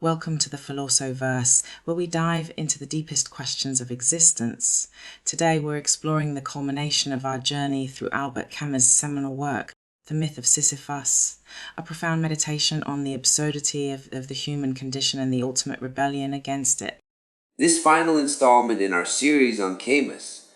Welcome to the Philosopherse, where we dive into the deepest questions of existence. Today we're exploring the culmination of our journey through Albert Camus' seminal work, The Myth of Sisyphus, a profound meditation on the absurdity of the human condition and the ultimate rebellion against it. This final installment in our series on Camus,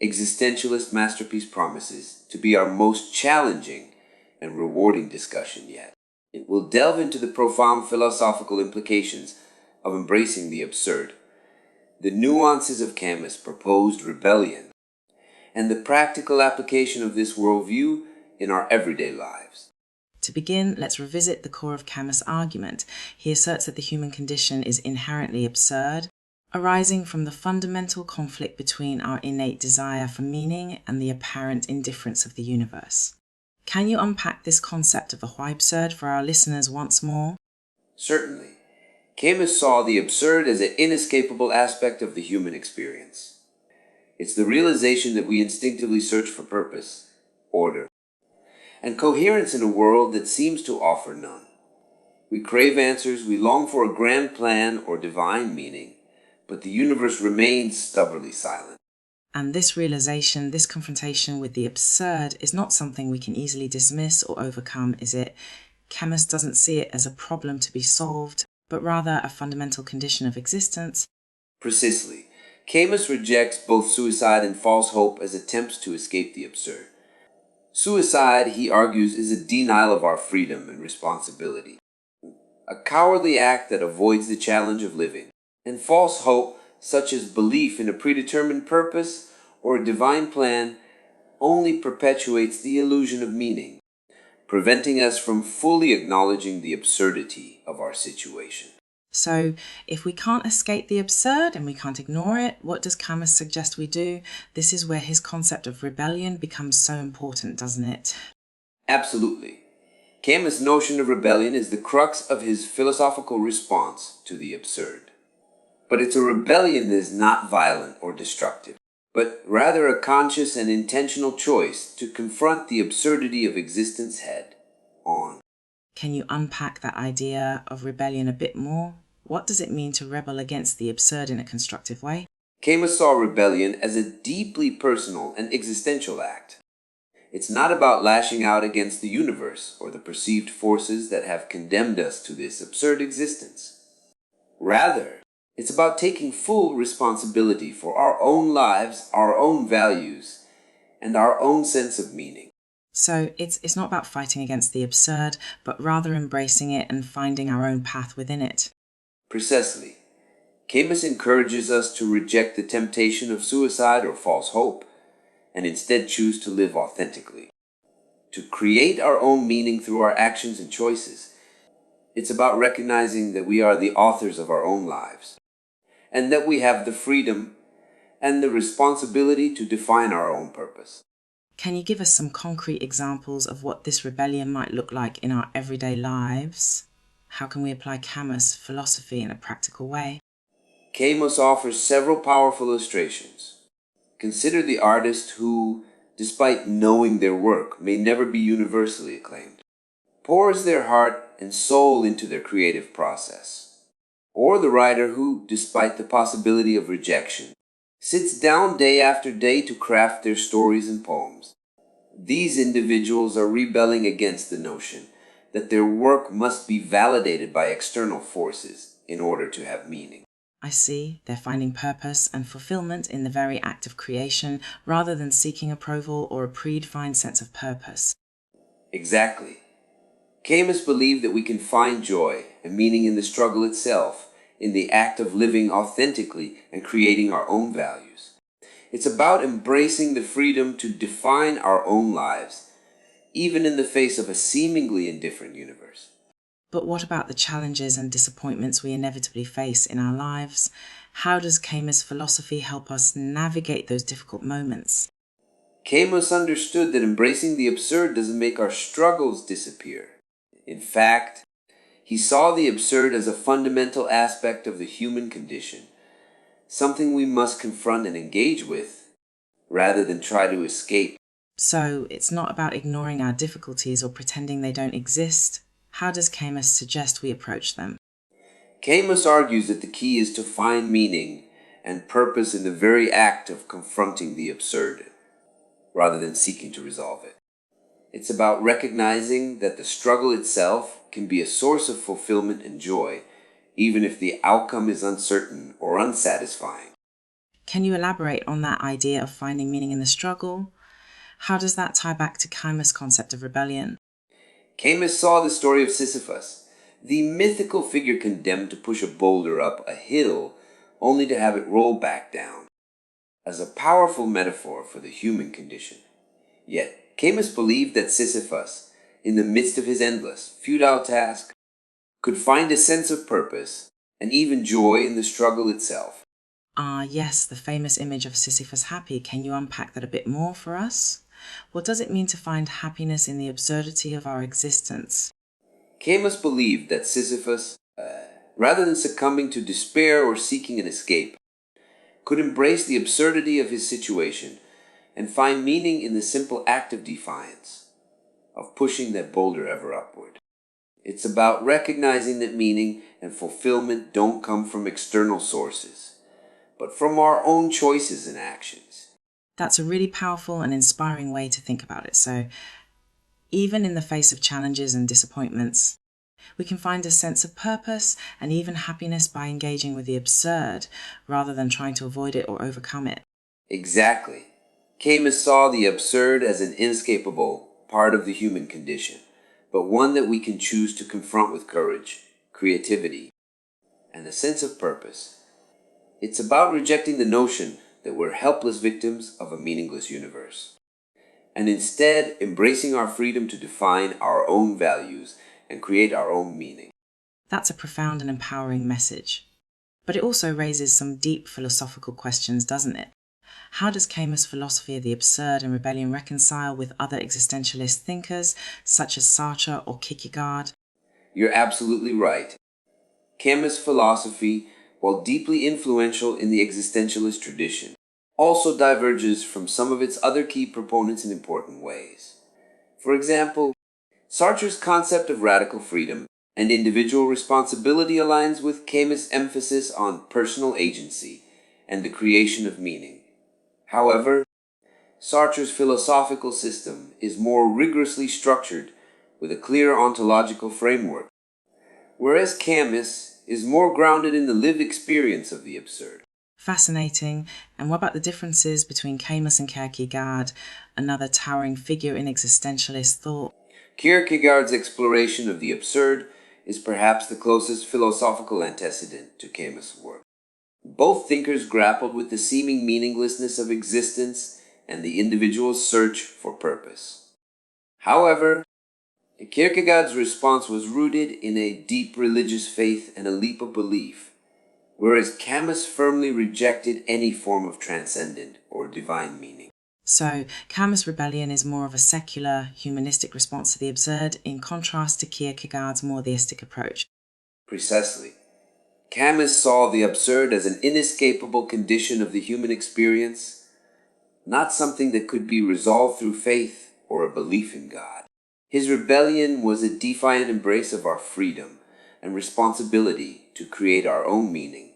Existentialist Masterpiece, promises to be our most challenging and rewarding discussion yet. It will delve into the profound philosophical implications of embracing the absurd, the nuances of Camus' proposed rebellion, and the practical application of this worldview in our everyday lives. To begin, let's revisit the core of Camus' argument. He asserts that the human condition is inherently absurd, arising from the fundamental conflict between our innate desire for meaning and the apparent indifference of the universe. Can you unpack this concept of the why absurd for our listeners once more? Certainly. Camus saw the absurd as an inescapable aspect of the human experience. It's the realization that we instinctively search for purpose, order, and coherence in a world that seems to offer none. We crave answers, we long for a grand plan or divine meaning, but the universe remains stubbornly silent. And this realization, this confrontation with the absurd, is not something we can easily dismiss or overcome, is it? Camus doesn't see it as a problem to be solved, but rather a fundamental condition of existence. Precisely. Camus rejects both suicide and false hope as attempts to escape the absurd. Suicide, he argues, is a denial of our freedom and responsibility, a cowardly act that avoids the challenge of living. And false hope, such as belief in a predetermined purpose or a divine plan, only perpetuates the illusion of meaning, preventing us from fully acknowledging the absurdity of our situation. So, if we can't escape the absurd and we can't ignore it, what does Camus suggest we do? This is where his concept of rebellion becomes so important, doesn't it? Absolutely. Camus' notion of rebellion is the crux of his philosophical response to the absurd. But it's a rebellion that is not violent or destructive, but rather a conscious and intentional choice to confront the absurdity of existence head on. Can you unpack that idea of rebellion a bit more? What does it mean to rebel against the absurd in a constructive way? Camus saw rebellion as a deeply personal and existential act. It's not about lashing out against the universe or the perceived forces that have condemned us to this absurd existence. Rather, it's about taking full responsibility for our own lives, our own values, and our own sense of meaning. So it's not about fighting against the absurd, but rather embracing it and finding our own path within it. Precisely. Camus encourages us to reject the temptation of suicide or false hope, and instead choose to live authentically, to create our own meaning through our actions and choices. It's about recognizing that we are the authors of our own lives, and that we have the freedom and the responsibility to define our own purpose. Can you give us some concrete examples of what this rebellion might look like in our everyday lives? How can we apply Camus' philosophy in a practical way? Camus offers several powerful illustrations. Consider the artist who, despite knowing their work may never be universally acclaimed, pours their heart and soul into their creative process. Or the writer who, despite the possibility of rejection, sits down day after day to craft their stories and poems. These individuals are rebelling against the notion that their work must be validated by external forces in order to have meaning. I see. They're finding purpose and fulfillment in the very act of creation rather than seeking approval or a predefined sense of purpose. Exactly. Camus believed that we can find joy and meaning in the struggle itself, in the act of living authentically and creating our own values. It's about embracing the freedom to define our own lives, even in the face of a seemingly indifferent universe. But what about the challenges and disappointments we inevitably face in our lives? How does Camus' philosophy help us navigate those difficult moments? Camus understood that embracing the absurd doesn't make our struggles disappear. In fact, he saw the absurd as a fundamental aspect of the human condition, something we must confront and engage with, rather than try to escape. So it's not about ignoring our difficulties or pretending they don't exist. How does Camus suggest we approach them? Camus argues that the key is to find meaning and purpose in the very act of confronting the absurd, rather than seeking to resolve it. It's about recognizing that the struggle itself can be a source of fulfillment and joy, even if the outcome is uncertain or unsatisfying. Can you elaborate on that idea of finding meaning in the struggle? How does that tie back to Camus' concept of rebellion? Camus saw the story of Sisyphus, the mythical figure condemned to push a boulder up a hill only to have it roll back down, as a powerful metaphor for the human condition. Yet, Camus believed that Sisyphus, in the midst of his endless, futile task, could find a sense of purpose and even joy in the struggle itself. Yes, the famous image of Sisyphus happy. Can you unpack that a bit more for us? What does it mean to find happiness in the absurdity of our existence? Camus believed that Sisyphus, rather than succumbing to despair or seeking an escape, could embrace the absurdity of his situation and find meaning in the simple act of defiance, of pushing that boulder ever upward. It's about recognizing that meaning and fulfillment don't come from external sources, but from our own choices and actions. That's a really powerful and inspiring way to think about it. So, even in the face of challenges and disappointments, we can find a sense of purpose and even happiness by engaging with the absurd rather than trying to avoid it or overcome it. Exactly. Camus saw the absurd as an inescapable part of the human condition, but one that we can choose to confront with courage, creativity, and a sense of purpose. It's about rejecting the notion that we're helpless victims of a meaningless universe, and instead embracing our freedom to define our own values and create our own meaning. That's a profound and empowering message. But it also raises some deep philosophical questions, doesn't it? How does Camus' philosophy of the absurd and rebellion reconcile with other existentialist thinkers such as Sartre or Kierkegaard? You're absolutely right. Camus' philosophy, while deeply influential in the existentialist tradition, also diverges from some of its other key proponents in important ways. For example, Sartre's concept of radical freedom and individual responsibility aligns with Camus' emphasis on personal agency and the creation of meaning. However, Sartre's philosophical system is more rigorously structured with a clear ontological framework, whereas Camus is more grounded in the lived experience of the absurd. Fascinating. And what about the differences between Camus and Kierkegaard, another towering figure in existentialist thought? Kierkegaard's exploration of the absurd is perhaps the closest philosophical antecedent to Camus' work. Both thinkers grappled with the seeming meaninglessness of existence and the individual's search for purpose. However, Kierkegaard's response was rooted in a deep religious faith and a leap of belief, whereas Camus firmly rejected any form of transcendent or divine meaning. So, Camus' rebellion is more of a secular, humanistic response to the absurd, in contrast to Kierkegaard's more theistic approach. Precisely. Camus saw the absurd as an inescapable condition of the human experience, not something that could be resolved through faith or a belief in God. His rebellion was a defiant embrace of our freedom and responsibility to create our own meaning,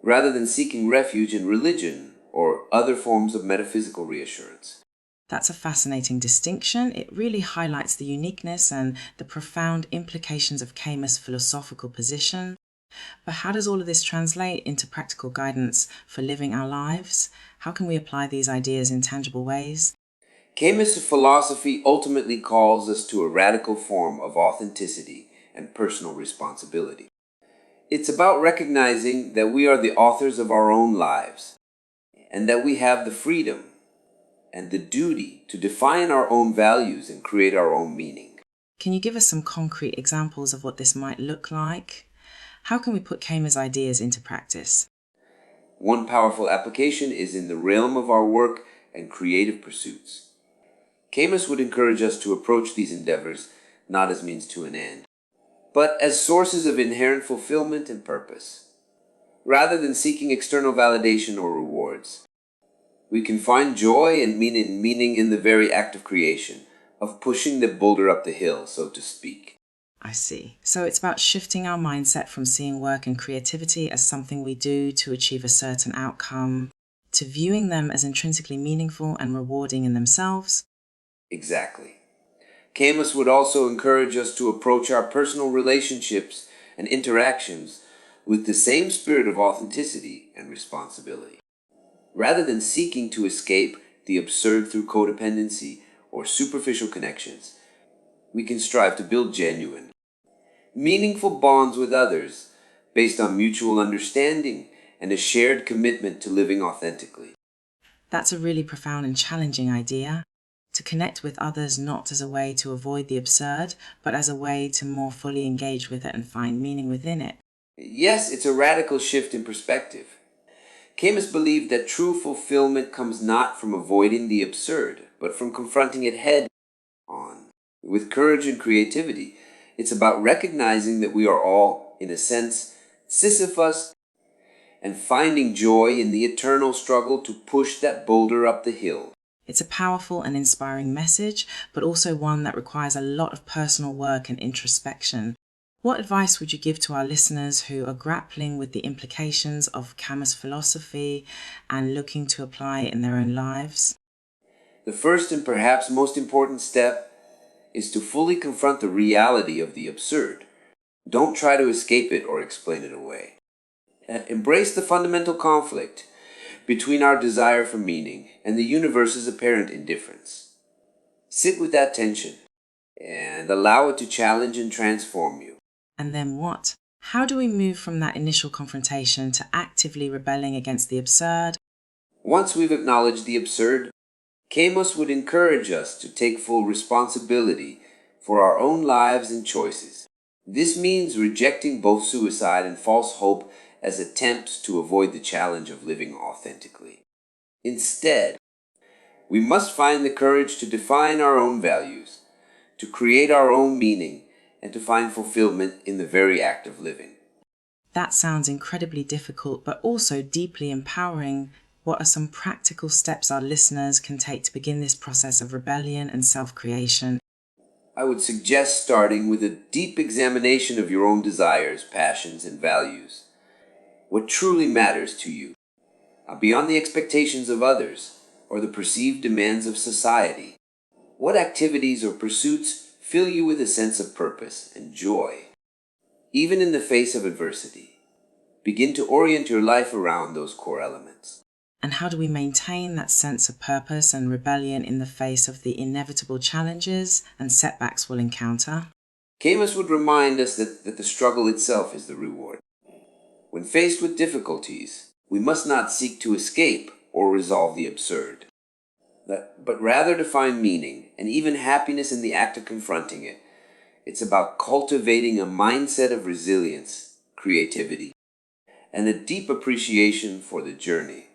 rather than seeking refuge in religion or other forms of metaphysical reassurance. That's a fascinating distinction. It really highlights the uniqueness and the profound implications of Camus' philosophical position. But how does all of this translate into practical guidance for living our lives? How can we apply these ideas in tangible ways? Camus' philosophy ultimately calls us to a radical form of authenticity and personal responsibility. It's about recognizing that we are the authors of our own lives, and that we have the freedom and the duty to define our own values and create our own meaning. Can you give us some concrete examples of what this might look like? How can we put Camus' ideas into practice? One powerful application is in the realm of our work and creative pursuits. Camus would encourage us to approach these endeavors not as means to an end, but as sources of inherent fulfillment and purpose. Rather than seeking external validation or rewards, we can find joy and meaning in the very act of creation, of pushing the boulder up the hill, so to speak. I see. So it's about shifting our mindset from seeing work and creativity as something we do to achieve a certain outcome, to viewing them as intrinsically meaningful and rewarding in themselves. Exactly. Camus would also encourage us to approach our personal relationships and interactions with the same spirit of authenticity and responsibility. Rather than seeking to escape the absurd through codependency or superficial connections, we can strive to build genuine, meaningful bonds with others based on mutual understanding and a shared commitment to living authentically. That's a really profound and challenging idea. To connect with others not as a way to avoid the absurd, but as a way to more fully engage with it and find meaning within it. Yes, it's a radical shift in perspective. Camus believed that true fulfillment comes not from avoiding the absurd, but from confronting it head on. With courage and creativity, it's about recognizing that we are all, in a sense, Sisyphus, and finding joy in the eternal struggle to push that boulder up the hill. It's a powerful and inspiring message, but also one that requires a lot of personal work and introspection. What advice would you give to our listeners who are grappling with the implications of Camus philosophy and looking to apply it in their own lives? The first and perhaps most important step is to fully confront the reality of the absurd. Don't try to escape it or explain it away. Embrace the fundamental conflict between our desire for meaning and the universe's apparent indifference. Sit with that tension and allow it to challenge and transform you. And then what? How do we move from that initial confrontation to actively rebelling against the absurd? Once we've acknowledged the absurd, Camus would encourage us to take full responsibility for our own lives and choices. This means rejecting both suicide and false hope as attempts to avoid the challenge of living authentically. Instead, we must find the courage to define our own values, to create our own meaning, and to find fulfillment in the very act of living. That sounds incredibly difficult, but also deeply empowering. What are some practical steps our listeners can take to begin this process of rebellion and self-creation? I would suggest starting with a deep examination of your own desires, passions, and values. What truly matters to you, beyond the expectations of others or the perceived demands of society. What activities or pursuits fill you with a sense of purpose and joy? Even in the face of adversity, begin to orient your life around those core elements. And how do we maintain that sense of purpose and rebellion in the face of the inevitable challenges and setbacks we'll encounter? Camus would remind us that the struggle itself is the reward. When faced with difficulties, we must not seek to escape or resolve the absurd, but rather to find meaning and even happiness in the act of confronting it. It's about cultivating a mindset of resilience, creativity, and a deep appreciation for the journey,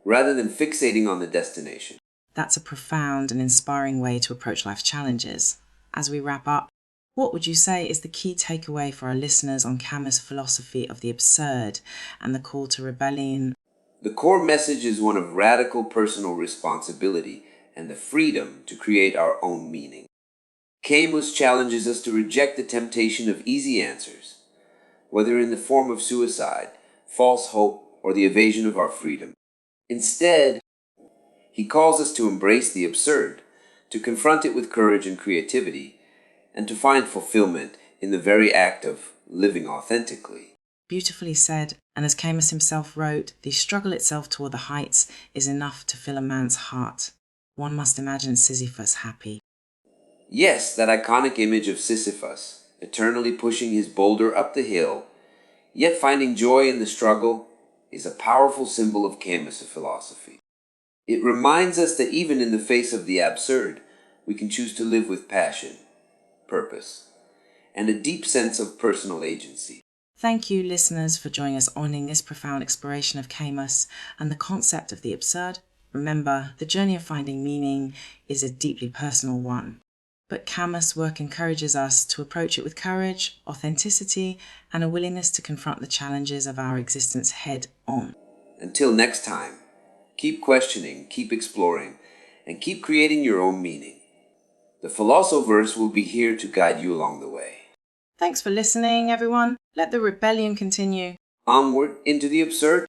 rather than fixating on the destination. That's a profound and inspiring way to approach life's challenges. As we wrap up, what would you say is the key takeaway for our listeners on Camus' philosophy of the absurd and the call to rebellion? The core message is one of radical personal responsibility and the freedom to create our own meaning. Camus challenges us to reject the temptation of easy answers, whether in the form of suicide, false hope, or the evasion of our freedom. Instead, he calls us to embrace the absurd, to confront it with courage and creativity, and to find fulfillment in the very act of living authentically. Beautifully said, and as Camus himself wrote, the struggle itself toward the heights is enough to fill a man's heart. One must imagine Sisyphus happy. Yes, that iconic image of Sisyphus, eternally pushing his boulder up the hill, yet finding joy in the struggle, is a powerful symbol of Camus' philosophy. It reminds us that even in the face of the absurd, we can choose to live with passion, purpose, and a deep sense of personal agency. Thank you, listeners, for joining us on this profound exploration of Camus and the concept of the absurd. Remember, the journey of finding meaning is a deeply personal one. But Camus' work encourages us to approach it with courage, authenticity, and a willingness to confront the challenges of our existence head on. Until next time, keep questioning, keep exploring, and keep creating your own meaning. The Philosopher's will be here to guide you along the way. Thanks for listening, everyone. Let the rebellion continue. Onward into the absurd.